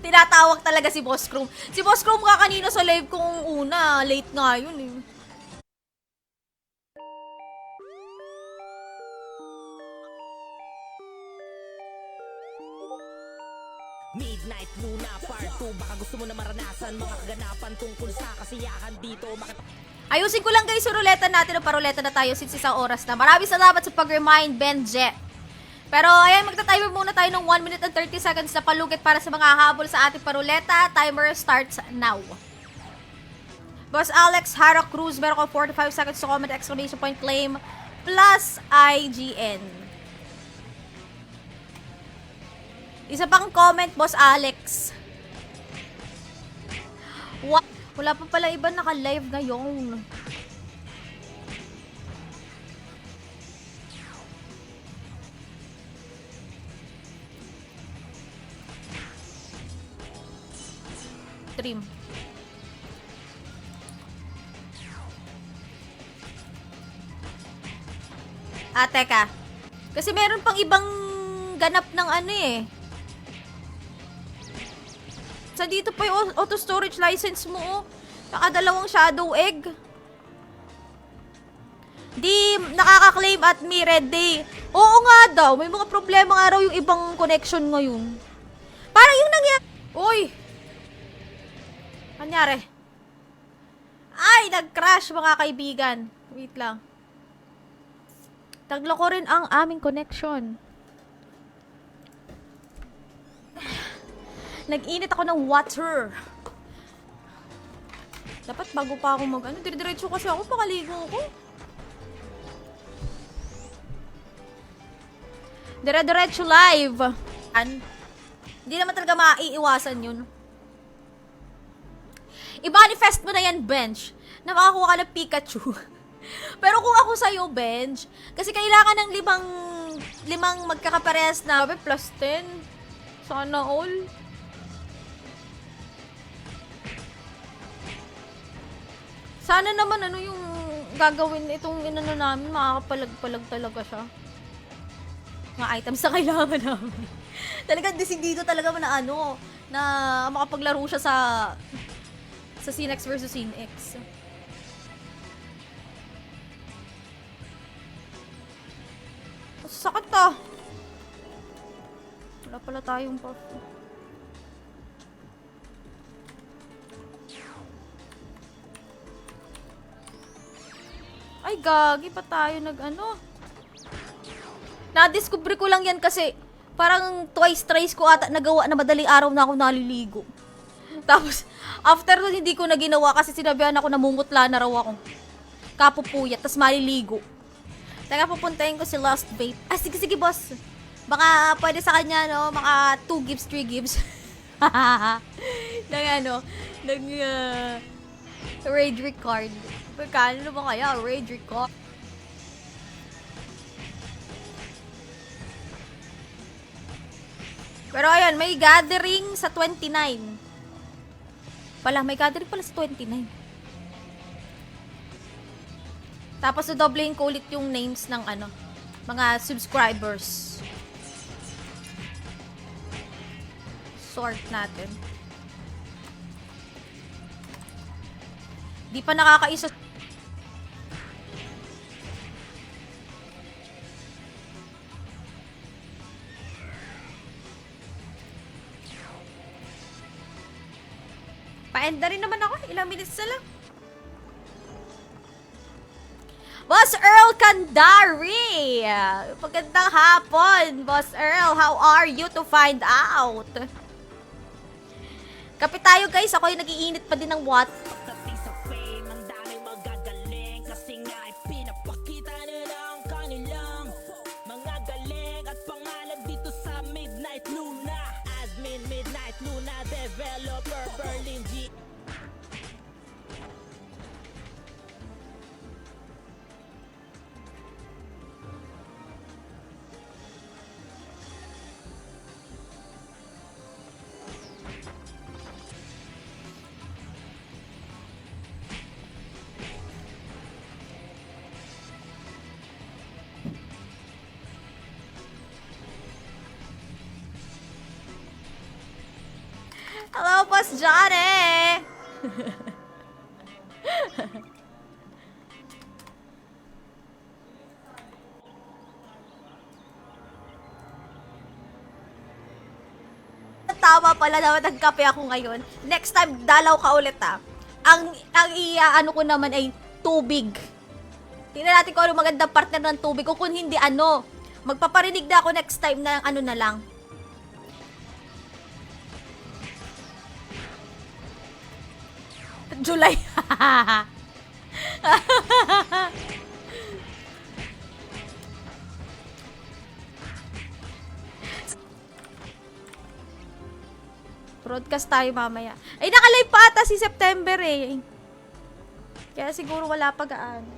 Tinatawag talaga si Boss Chrome. Si Boss Chrome ka kanina sa live kong una. Late nga yun eh. Midnight Luna Part 2. Baka gusto mo na maranasan mga kaganapan tungkol sa kasiyahan dito. Ayusin ko lang guys yung ruleta natin. Paruleta na tayo since isang oras na. Maraming salamat sa pag-remind, Benje. Pero ayan, magta-timer muna tayo ng 1 minute and 30 seconds na palugit para sa mga habol sa ating paruleta. Timer starts now. Boss Alex, Hara Cruz, meron ko 45 seconds to comment, exclamation point, claim, plus IGN. Isa pang comment, Boss Alex. What? Wala pa pala iba naka-live ngayon. Stream. Teka. Kasi meron pang ibang ganap ng ano eh. Sa dito pa yung auto storage license mo, oh. Nakadalawang shadow egg. Di nakaka-claim at me red day. Oo nga daw, may mga problema nga raw yung ibang connection ngayon. Parang yung nangyari. Uy! Nangyari? Ay, nag-crash mga kaibigan. Wait lang. Taglo ko rin ang aming connection. Nag-init ako ng water. Dapat bago pa ako mag-ano, dire-diretso kasi ako, pakaligo ko. Dire-diretso live. Hindi naman talaga maiiwasan yun. I-manifest mo na yan, Bench, na makakuha ka ng Pikachu. Pero kung ako sa'yo, Bench, kasi kailangan ng limang magkakaparehas na plus 10. Sana all. Sana naman ano yung gagawin itong inano namin, makakapalag-palag talaga siya. Mga items na kailangan namin. Talagang desidido talaga na ano, na makapaglaro siya sa Cinex versus Cinex. Sakit ah. Wala pala tayong puff. Ay, gagi pa tayo nag-ano. Na-discover ko lang yan kasi parang twice ko ata nagawa na madaling araw na ako naliligo. Tapos, after nun, hindi ko na ginawa kasi sinabihan ako namumutla na raw ako. Kapupuyat, tas maliligo. Teka, pupuntahin ko si Lost Vape. Sige, boss. Baka pwede sa kanya, no? Mga 2 gives, 3 gives. Raid record. Kano ba kaya? Raid record. Pero ayan, may gathering sa 29. May gathering pala sa 29. Tapos dodoblehin ko ulit yung names ng ano, mga subscribers. Sort natin. Di pa nakakaisa. Pa-enda rin naman ako. Ilang minutes na lang. Boss Earl Kandari! Magandang hapon, Boss Earl. How are you to find out? Kapit tayo guys. Ako yung nag-iinit pa din ng water. Midnight Luna developer Berlin G. Yes, Johnny! Tama pala na nagkape ako ngayon. Next time, dalaw ka ulit ah. Ang ano ko naman ay tubig. Tingnan natin kung ano magandang partner ng tubig. O kung hindi, ano. Magpaparinig na ako next time na ano na lang. July. Broadcast tayo mamaya. Ay, nakalive pa ata si September eh. Kaya siguro wala pa gaano.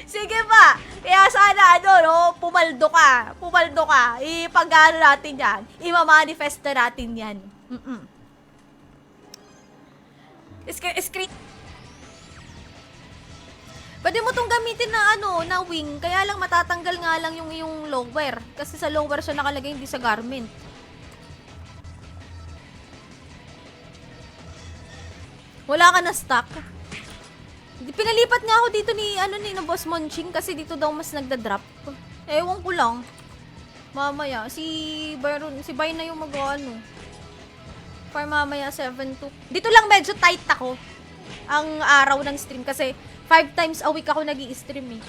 Sige pa. Kaya sana ano, no, pumaldo ka. Pumaldo ka. Ipag-ano natin yan. Ima-manifest na natin yan. Screen. Pwede mo tong gamitin na ano, na wing. Kaya lang matatanggal nga lang yung lower. Kasi sa lower siya nakalagay, hindi sa garment. Wala ka na stock. Pinalipat nga ako dito ni Boss Monching kasi dito daw mas nagda-drop. Ewan ko lang. Mamaya si Bay na yung mag-ano. For mamaya 7-2. Dito lang medyo tight ako ang araw ng stream kasi 5 times a week ako nag-i-stream eh.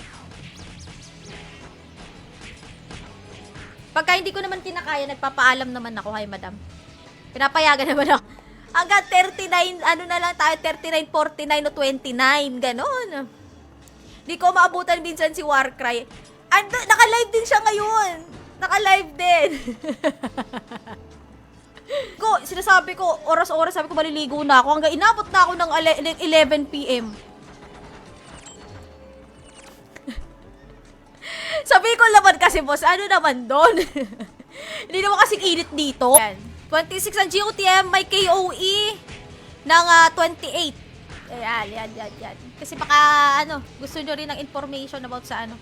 Pagka hindi ko naman kinakaya, nagpapaalam naman ako kay madam. Pinapayagan naman ako. Hanggang 39, ano na lang tayo, 39, 49 o 29, ganon. Di ko maabutan minsan si Warcry. Naka-live din siya ngayon. Naka-live din. Sinasabi ko, oras-oras, sabi ko maliligo na ako. Hanggang inabot na ako ng 11 p.m. Sabi ko naman kasi, boss, ano naman doon? Hindi naman kasing init dito. 26 ang GOTM, may KOE ng 28. Ayan. Kasi baka, gusto nyo rin ng information about sa ano.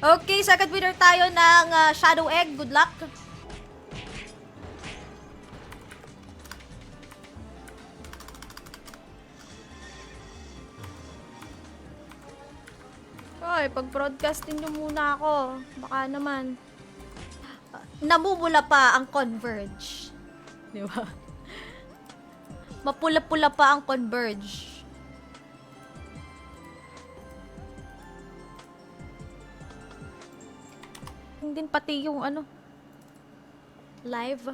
Okay, second winner tayo ng Shadow Egg. Good luck. Ay, pag-broadcastin nyo muna ako. Baka naman. Namumula pa ang Converge. Di ba? Mapula-pula pa ang Converge. Hindi pati yung live.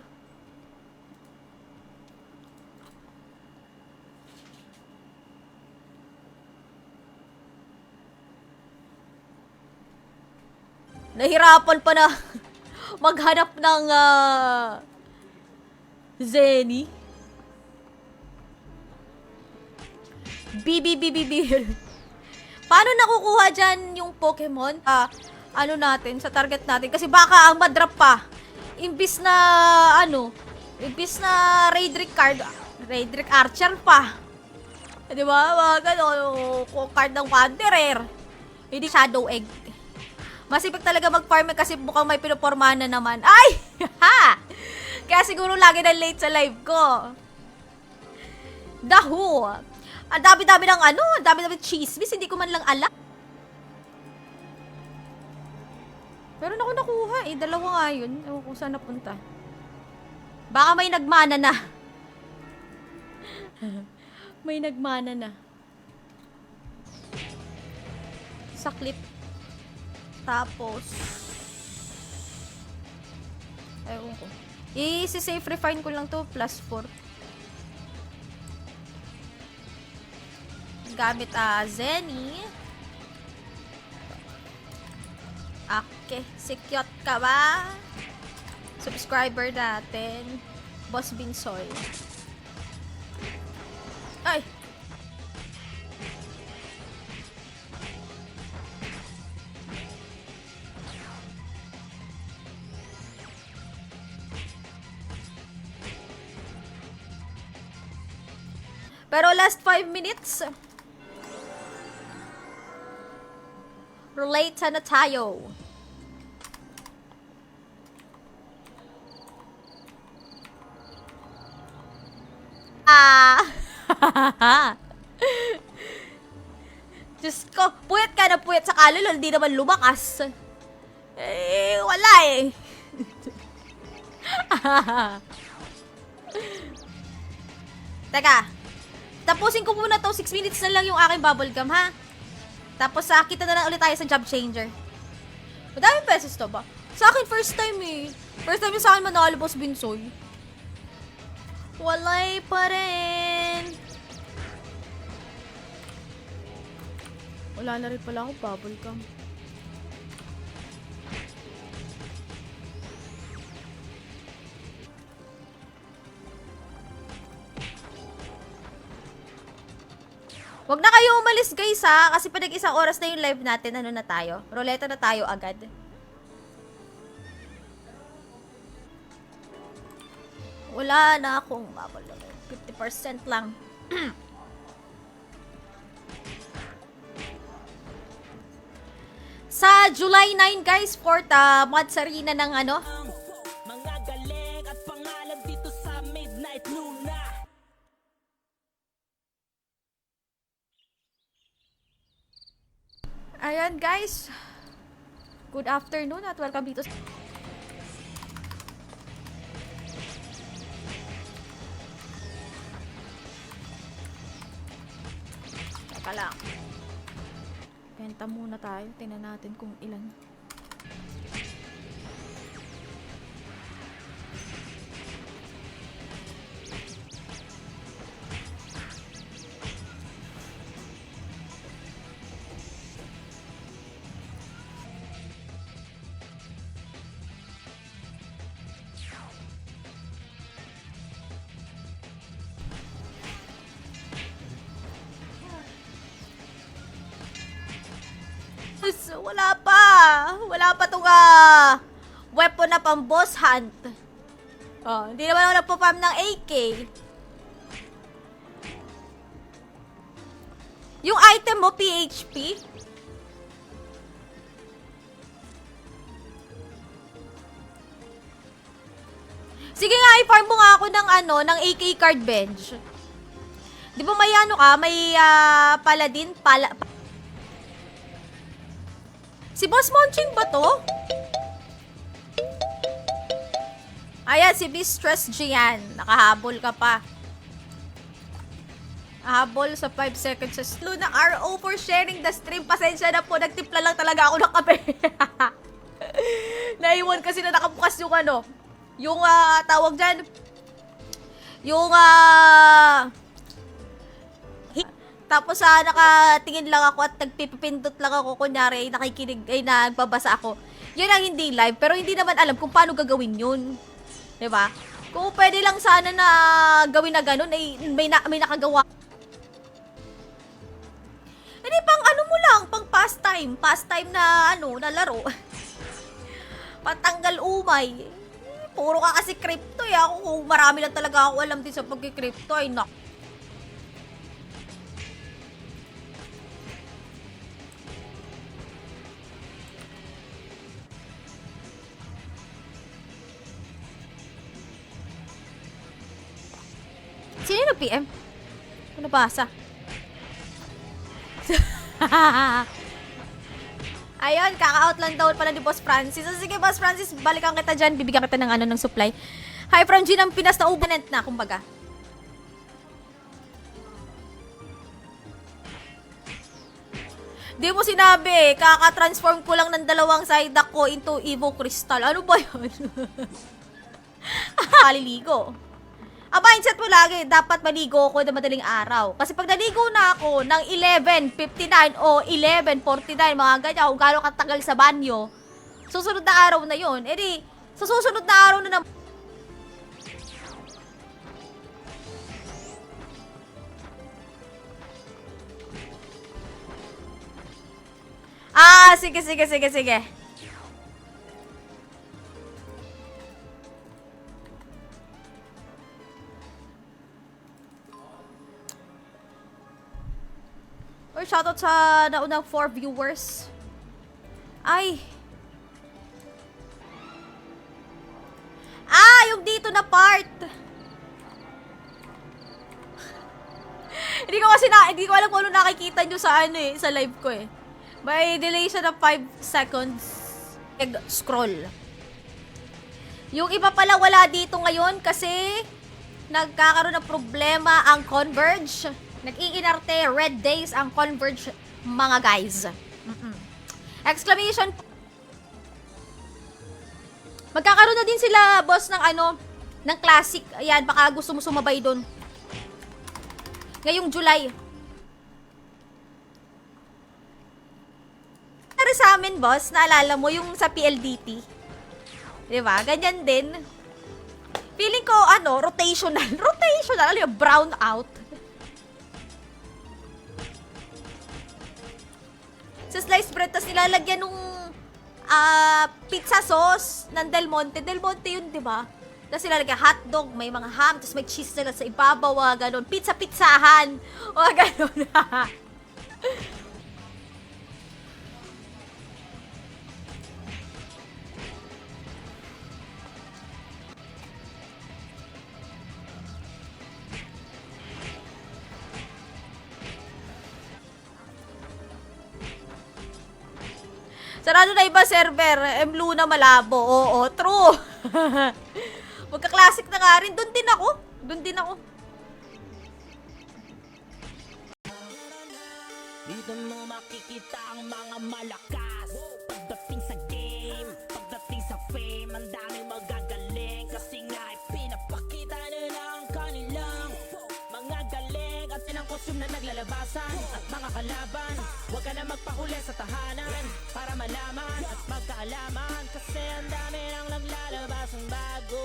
Nahirapan pa na maghanap ng Zenny. BBBBB. Paano nakukuha dyan yung Pokemon? Natin, sa target natin. Kasi baka ang madrop pa. Imbis na, Raidrick card, Raidrick Archer pa. Diba? Card ng Wanderer. Hindi Shadow Egg. Masipag talaga mag-farm kasi mukhang may pinupormahan na naman. Ay! Ha! Kaya siguro lagi na late sa live ko. Dahu! Ang dami-dami ng ang dami-dami chismis, hindi ko man lang alam. Pero ako nakuha eh, dalawa nga yun. Ewan kung saan napunta. Baka may nagmana na. May nagmana na. Saklit. Tapos, ewan ko. I-safe refine ko lang to, +4. Gamit Zenny. Okay, sikyot ka ba? Subscriber natin, Boss Binsoy. Ay! Pero last 5 minutes, relate na tayo. Diyos ko, puyat ka na puyat sa kalulol, di naman lumakas. Eh, wala eh. Teka, tapusin ko muna to, 6 minutes na lang yung aking bubblegum, ha? Tapos, kita na lang ulit tayo sa job changer. Madaming pesos to ba? Sa akin, first time eh. First time yung sa akin manalo, Boss Binsoy. Walay pa rin. Wala na rin pala ako bubblegum. Wag na kayo umalis guys ha, kasi pag isang oras na yung live natin, ano na tayo? Roleta na tayo agad. Wala na akong bubblegum. 50% lang. Sa July 9 guys, 4th month sarina ng ano. Mga galing at pangalan dito sa Midnight Luna. Ayan guys. Good afternoon at welcome dito. Teka lang. Benta muna tayo. Tingnan natin kung ilan. Wala pa. Wala pa itong weapon na pang boss hunt. Oh, hindi naman ako nagpa-farm ng AK. Yung item mo, PHP? Sige nga, i-farm mo nga ako ng ng AK card bench. Di ba may may paladin, si Boss Monching ba to? Ayan, si Mistress Gian. Nakahabol ka pa. Habol sa 5 seconds sa Luna RO for sharing the stream. Pasensya na po, nagtimpla lang talaga ako ng kape. Naiwan kasi na nakabukas yung yung tawag dyan. Yung tapos nakatingin lang ako at nagpipindot lang ako, kunyari nakikinig, ay nagbabasa ako. Yun ang hindi live, pero hindi naman alam kung paano gagawin yun. 'Di ba? Kung pwede lang sana na gawin na ganun, ay may nakagawa. Hindi pang mo lang, pang pastime na na laro. Patanggal umay. Puro ka kasi crypto eh. Ako kung marami lang talaga ako alam din sa pagki-crypto ay Sino yung PM? Ano basa? Ayun, kaka-out lang daw pala ni Boss Francis. So, sige, Boss Francis, balikan kita dyan. Bibigyan kita ng ng supply. Hi from G ng Pinas na ubanent na, kumbaga. Di mo sinabi, kaka-transform ko lang ng dalawang side ko into Evo Crystal. Ano ba yun? Maliligo. Ang mindset mo lagi, dapat maligo ako na madaling araw. Kasi pag naligo na ako ng 11:59 o 11:49, mga ganyan, kung gano'ng katagal sa banyo, susunod na araw na yun. E di, sa susunod na araw na sige. Or shoutout sa naunang 4 viewers. Ay. Yung dito na part. Hindi ko alam kung ano nakikita nyo sa ano eh, sa live ko eh. May delay siya ng 5 seconds. Scroll. Yung iba pala wala dito ngayon kasi nagkakaroon ng problema ang Converge. Nag-iinarte, red days ang Converge mga guys. Exclamation. Magkakaroon na din sila, boss, ng ano, ng classic. Ayan, baka gusto mo sumabay doon. Ngayong July. Pero sa amin, boss, naalala mo yung sa PLDT. Diba? Ganyan din. Feeling ko, ano, rotational. Rotational. Ano yung brown out. Sa sliced bread, tapos nilalagyan nung pizza sauce ng Del Monte. Del Monte yun, di ba? Tapos nilalagyan hotdog, may mga ham, tapos may cheese nila sa ibabaw, ganon. Pizza-pizzahan. O, ganon. Sarado na iba server. Luna malabo. Oo, true. Magka-classic na nga rin. Doon din ako. Doon din ako. Dito mo makikita ang mga malakas. Pagdating sa game, pagdating sa fame, ang daming magagaling. Kasi nga ay pinapakita nila ang kanilang mga galing. At yan ang costume na naglalabasan. At mga kalaban, huwag ka na magpahuli sa tahanan para malaman at magkaalaman. Kasi ang dami nang naglalabas ng bago.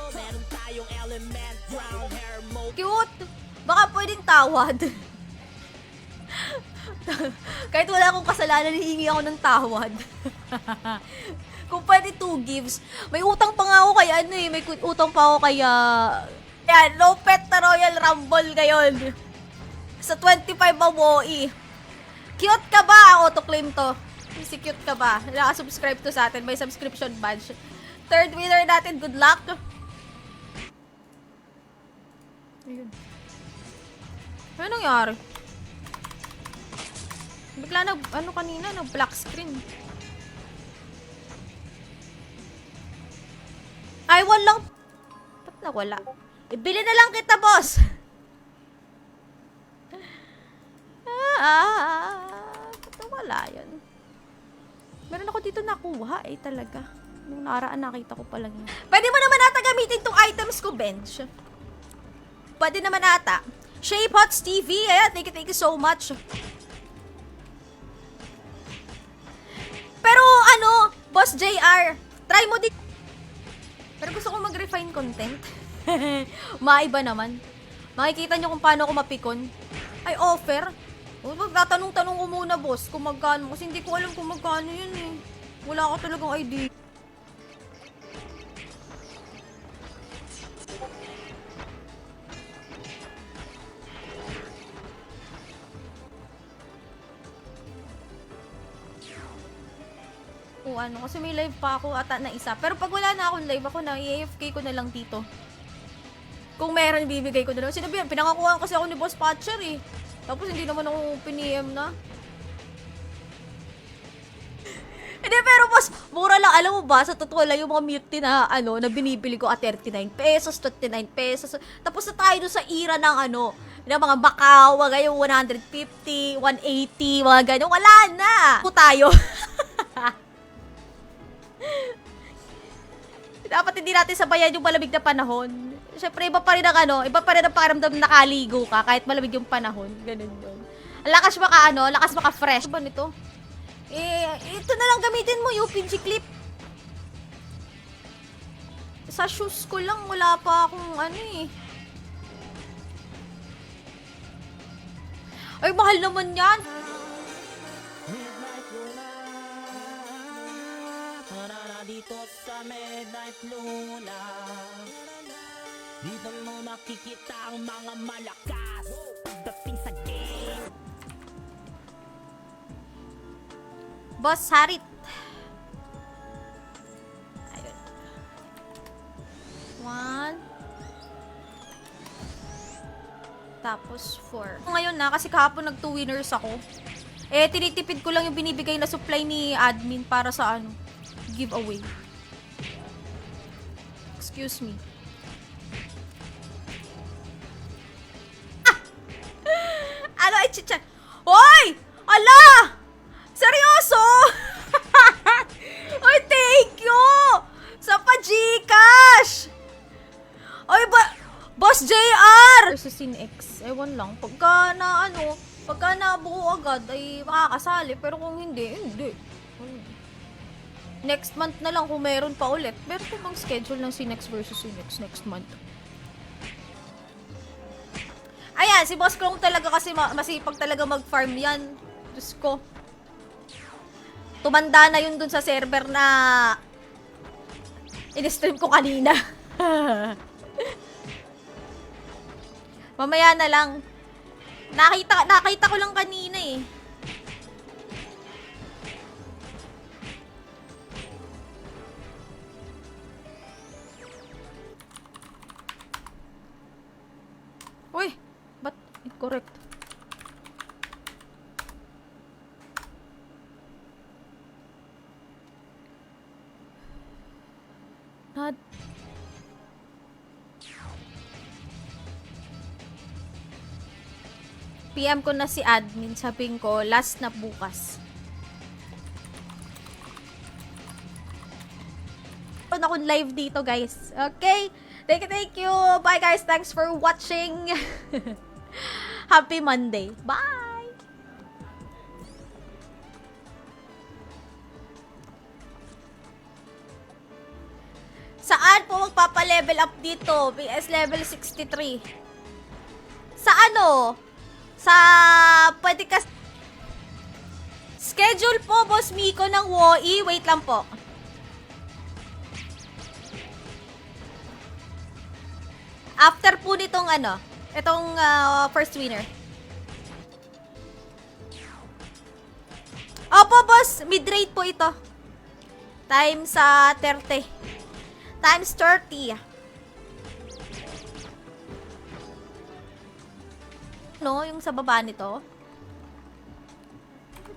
Meron tayong element, brown hair mode. Cute. Baka pwedeng tawad. Kahit wala akong kasalanan, hihingi ako ng tawad. Kung pwede 2 gives. May utang pa nga ako kay ano eh. May utang pa ako kaya... Yan, low pet na Royal Rumble ngayon. Sa 25 MOE. Cute ka ba? Auto-claim to. Si cute ka ba? Nakasubscribe to sa atin. May subscription badge. Third winner natin. Good luck. Ayun. Ano nangyari? Bigla ano kanina, black screen. Ay, walang... Ba't nawala? Ibili na lang kita, boss! Ba't nawala yun? Meron ako dito nakuha talaga. Nung nakaraan nakita ko pa lang yun. Pwede mo naman ata gamitin tong items ko, bench. Pwede naman ata. Shape Hots TV, ayan, thank you so much. Pero ano, Boss JR, try mo din. Pero gusto ko mag-refine content. Maiba naman. Makikita nyo kung paano ako mapikon. Ay, offer. Magtatanong-tanong ko muna, boss, kung magkano. Kasi hindi ko alam kung magkano yun eh. Wala ako talagang idea. Ano, kasi may live pa ako ata na isa. Pero pag wala na akong live, ako na i-AFK ko na lang dito. Kung meron, bibigay ko na lang. Sinabi yan, pinangakuhaan kasi ako ni Boss Patcher eh. Tapos hindi naman ako piniem na. Hindi, pero boss, mura lang. Alam mo ba, sa totoo lang, yung mga mute na, na binibili ko at 39 pesos, 29 pesos. Tapos na tayo doon sa era ng ng mga Macau, yung 150, 180, mga ganyan. Wala na! Kung tayo. Dapat hindi natin sabayan yung malamig na panahon. Siyempre, iba pa rin ang pakiramdam na nakaligo ka kahit malamig yung panahon. Ganun yun. Lakas maka fresh. Ano ba nito? Ito na lang gamitin mo, yung PG clip. Sa shoes ko lang, wala pa akong Ay, mahal naman yan. Dito sa Midnight Luna, dito mo makikita ang mga malakas pagdating sa game. Boss Harit. Ayun. 1. Tapos 4. Ngayon na, kasi kahapon nag 2 winners ako. Eh, tinitipid ko lang yung binibigay na supply ni admin para sa ano, giveaway. Excuse me. Ano ay chicha? Hoy! Ala! Seryoso? Oy, thank you! Sa pa-Gcash! Oy, Boss JR! Versus Sin X. Ewan lang. Pagka nabuo agad ay makakasali. Pero kung hindi, hindi. Next month na lang kung meron pa ulit. Meron pa bang schedule ng Sin X versus Sin X next month? Ayan, si Boss Krong talaga kasi masipag talaga mag-farm yan. Diyos ko. Tumanda na yun dun sa server na in-stream ko kanina. Mamaya na lang. Nakita ko lang kanina eh. Uy, ba't incorrect? Not... PM ko na si admin, sabihin ko, last na bukas. Meron akong live dito, guys. Okay? Thank you. Bye, guys. Thanks for watching. Happy Monday. Bye! Saan po magpapa-level up dito? PS level 63. Sa ano? Sa pwede ka schedule po, Boss Miko ng WOE. Wait lang po. After po nitong ano, itong first winner. Opo, boss, mid-rate po ito. Times 30. Times 30. No, yung sa baba nito.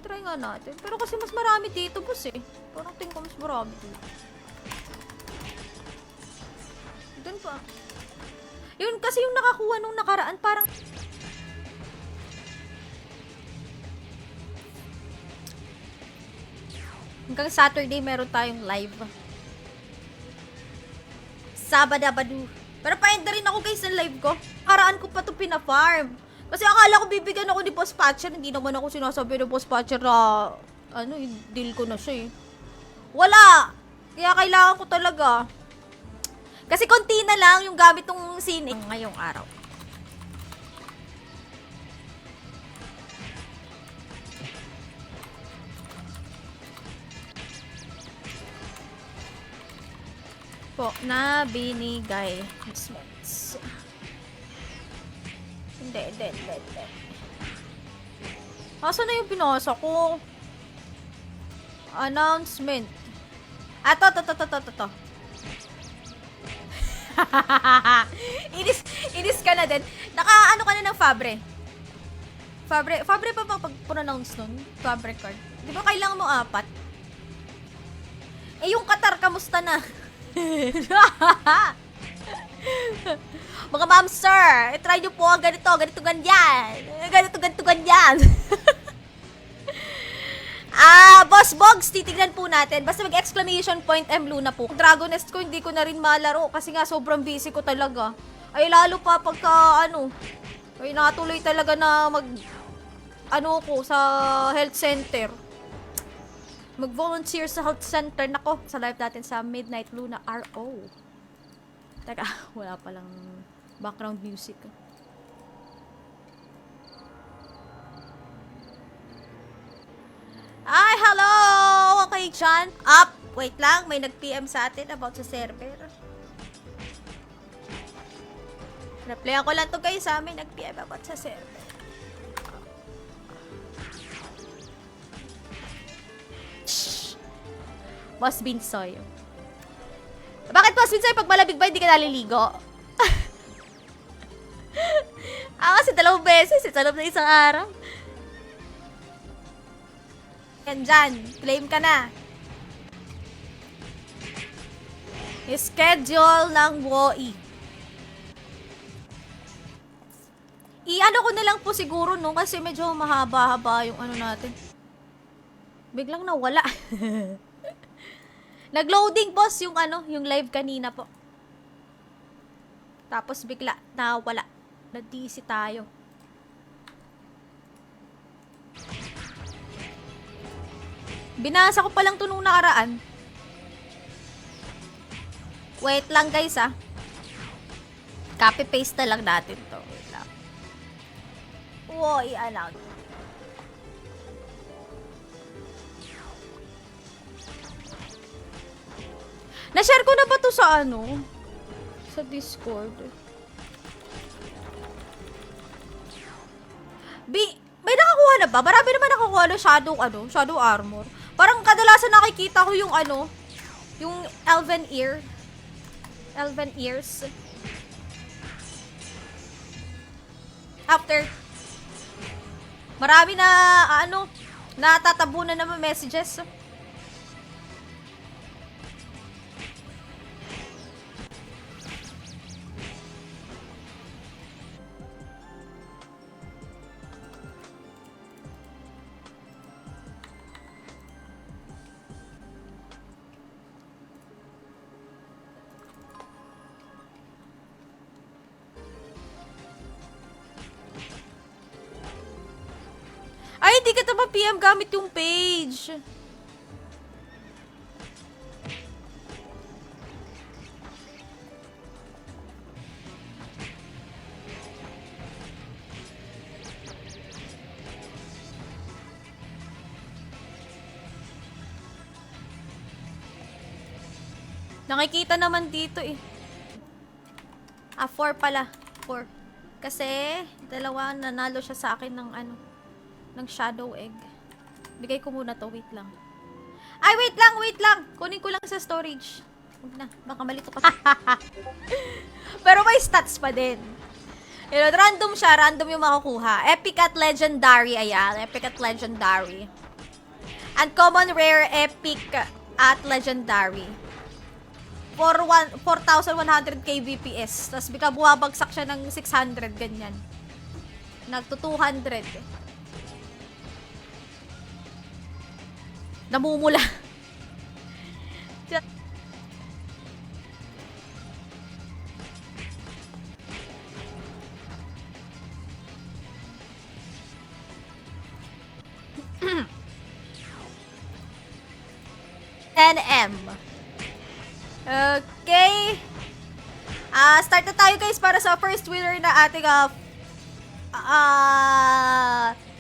Try nga natin. Pero kasi mas marami dito, boss eh. Parang tingin ko mas marami dito. Doon pa. Yun kasi yung nakakuha nung nakaraan, parang... Hanggang Saturday meron tayong live. Sabadabadu. Pero pa-end rin ako guys ng live ko. Karaan ko pa ito pina-farm. Kasi akala ko bibigyan ako ni Boss Patcher. Hindi naman ako sinasabi ng Boss Patcher na ano, deal ko na siya eh. Wala! Kaya kailangan ko talaga. Kasi konti na lang yung gamit ng Sin X ngayong araw. Po na binigay. Hindi. Asa na yung binasa ko? Announcement. To. Inis ka na din. Naka-ano ka na ng Fabre? Fabre pa ba pag-pronounce nun? Fabre card. Di ba kailangan mo 4? Eh yung Qatar, kamusta na? Mga ma'am sir, try nyo po ganito, ganyan. Boss Bogs, titignan po natin. Basta mag-exclamation point M Luna po. Dragon Nest ko, hindi ko na rin malaro kasi nga sobrang busy ko talaga. Ay lalo pa pagka ay natuloy talaga na ko sa health center. Mag-volunteer sa health center. Nako, sa live natin sa Midnight Luna RO. Teka, wala palang background music. Ay, hello! Okay, John. Up! Wait lang, may nag-PM sa atin about sa server. Replyan ko lang to guys, sa amin nag-PM about sa server. Shhh! Boss Binsoy. Bakit Boss Binsoy, pag malabig ba hindi ka naliligo? Kasi kasi 2 beses. Sa loob na isang araw. Yan dyan. Claim ka na. Schedule ng WOI. I-ano ko na lang po siguro, no? Kasi medyo mahaba-haba yung ano natin. Biglang nawala. Nag-loading, boss, yung ano, yung live kanina po. Tapos bigla nawala. Na-DC tayo. Binasa ko palang to nung nakaraan. Wait lang guys ah. Copy-paste na lang natin to. Wait lang. Woy, alam. Na-share ko na ba to sa ano? Sa Discord. May nakakuha na ba? Marami naman nakakuha na shadow armor. Parang kadalasan nakikita ko yung ano, yung elven ears. After, marami na, natatabunan naman messages. Ay, hindi kita ma-PM gamit yung page. Nakikita naman dito eh. 4 pala. 4. Kasi, dalawa nanalo siya sa akin ng ano. Ng shadow egg. Bigay ko muna to. Wait lang. Ay, wait lang. Kunin ko lang sa storage. Huwag na. Baka malito pa. Pero may stats pa din. Yun, random siya. Random yung makukuha. Epic at Legendary. Ayan. Epic at Legendary. Uncommon, Rare, Epic at Legendary. For 4,100 kbps. Tapos bigla buwabagsak siya ng 600. Ganyan. Nagto 200. Namumula. NM. Okay. Start na tayo guys para sa first winner na ating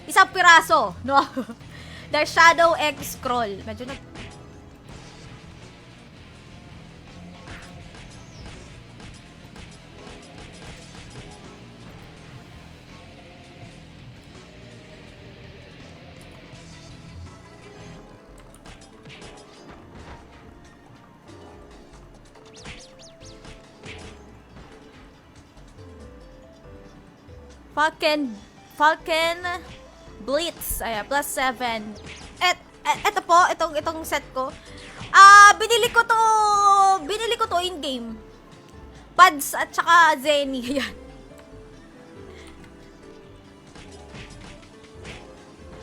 isang piraso, no? The Shadow Egg Scroll. Medyo nag... Falcon Blitz. Ayan, +7. Eto po, itong set ko. Binili ko to in-game. Pads at saka Zenny. Ayan.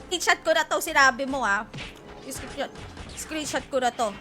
Screenshot ko na to, sinabi mo Screenshot ko na to.